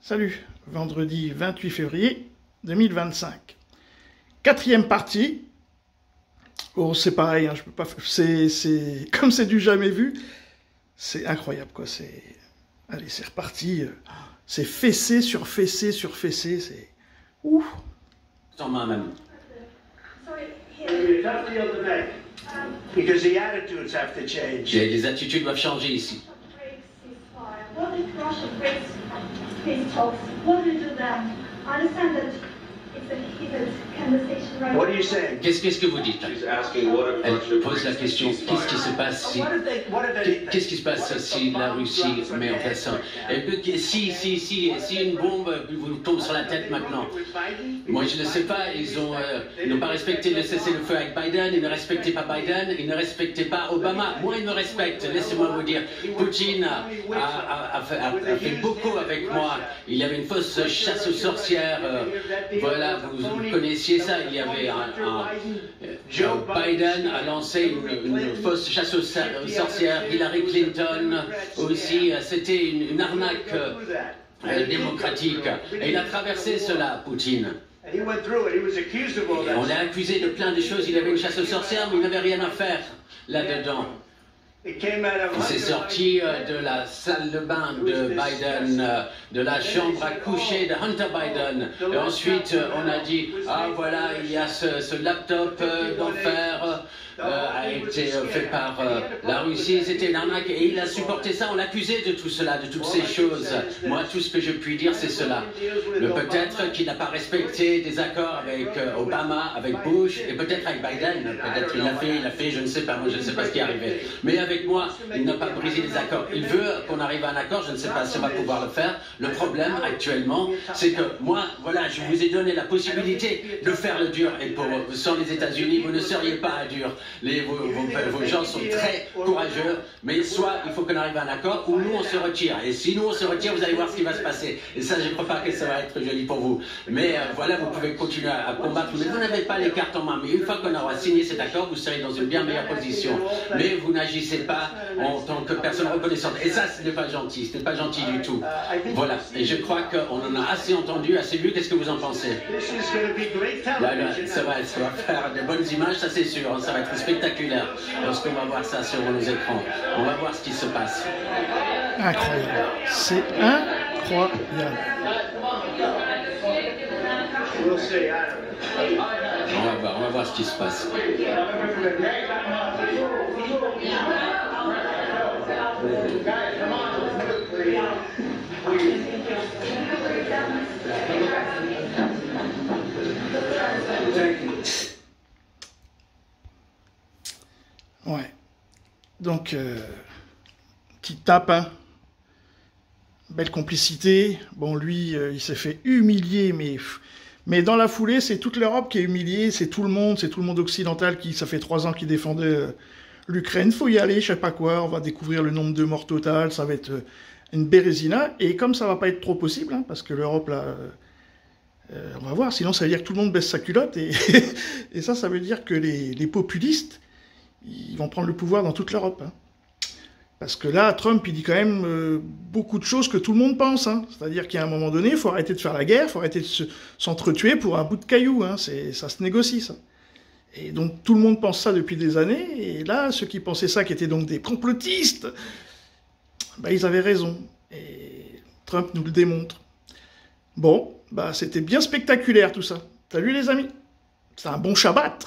Salut, vendredi 28 février 2025. Quatrième partie. Oh, c'est pareil, hein, je peux pas. Comme c'est du jamais vu, c'est incroyable quoi. Allez, c'est reparti. C'est fessé sur fessé sur fessé. C'est ouf. Sans main même. Because the attitudes have to change. Les attitudes doivent changer ici. What if Russia breaks peace talks? What do we do then? I understand that it's a heated conversation right now. What are you saying? Qu'est-ce que vous dites? Elle pose la question, qu'est-ce qui se passe si... Qu'est-ce qui se passe si la Russie met en place ça? Si une bombe vous tombe sur la tête maintenant? Moi je ne sais pas, ils n'ont pas respecté le cessez-le-feu avec Biden, ils ne respectaient pas Biden, ils ne respectaient pas Obama. Moi ils me respectent, laissez-moi vous dire. Poutine a fait beaucoup avec moi. Il y avait une fausse chasse aux sorcières. Voilà, vous connaissiez ça, il y avait Biden a lancé une fausse chasse aux sorcières, Hillary Clinton aussi, c'était une arnaque démocratique. Et il a traversé cela, Poutine. On l'a accusé de plein de choses, il avait une chasse aux sorcières, mais il n'avait rien à faire là-dedans. C'est sorti de la salle de bain de Biden, de la chambre à coucher de Hunter Biden. Et ensuite, on a dit, ah voilà, il y a ce laptop d'enfer a été fait par la Russie, c'était une arnaque. Et il a supporté ça, on l'accusait de tout cela, de toutes ces choses. Moi, tout ce que je puis dire, c'est cela. Peut-être qu'il n'a pas respecté des accords avec Obama, avec Bush, et peut-être avec Biden. Peut-être il l'a fait, je ne sais pas, moi je ne sais pas ce qui est arrivé. Mais avec moi, il n'a pas brisé les accords. Il veut qu'on arrive à un accord, je ne sais pas si on va pouvoir le faire. Le problème actuellement, c'est que moi, voilà, je vous ai donné la possibilité de faire le dur. Et sans les États-Unis, vous ne seriez pas à dur. Vos gens sont très courageux, mais soit il faut qu'on arrive à un accord, ou nous on se retire. Et si nous on se retire, vous allez voir ce qui va se passer. Et ça, je ne crois pas que ça va être joli pour vous. Mais voilà, vous pouvez continuer à combattre, mais vous n'avez pas les cartes en main. Mais une fois qu'on aura signé cet accord, vous serez dans une bien meilleure position. Mais vous n'agissez pas en tant que personne reconnaissante. Et ça, ce n'est pas gentil, ce n'est pas gentil du tout. Voilà, et je crois qu'on en a assez entendu, assez vu. Qu'est-ce que vous en pensez? Là, ça va faire de bonnes images, ça c'est sûr, hein, ça va être spectaculaire lorsqu'on va voir ça sur nos écrans. On va voir ce qui se passe. Incroyable, c'est incroyable. On va voir ce qui se passe. Ouais. Donc, qui tape, hein. Belle complicité. Bon, lui, il s'est fait humilier, mais dans la foulée, c'est toute l'Europe qui est humiliée, c'est tout le monde occidental ça fait 3 ans qu'il défendait l'Ukraine. Faut y aller, je sais pas quoi, on va découvrir le nombre de morts total, ça va être une bérésina. Et comme ça va pas être trop possible, hein, parce que l'Europe, là, on va voir, sinon ça veut dire que tout le monde baisse sa culotte, et, et ça veut dire que les populistes, ils vont prendre le pouvoir dans toute l'Europe. Hein. Parce que là, Trump, il dit quand même beaucoup de choses que tout le monde pense. Hein. C'est-à-dire qu'à un moment donné, il faut arrêter de faire la guerre, il faut arrêter de s'entretuer pour un bout de caillou. Hein. Ça se négocie, ça. Et donc, tout le monde pense ça depuis des années. Et là, ceux qui pensaient ça, qui étaient donc des complotistes, bah, ils avaient raison. Et Trump nous le démontre. Bon, bah, c'était bien spectaculaire, tout ça. Salut les amis. C'est un bon Shabbat.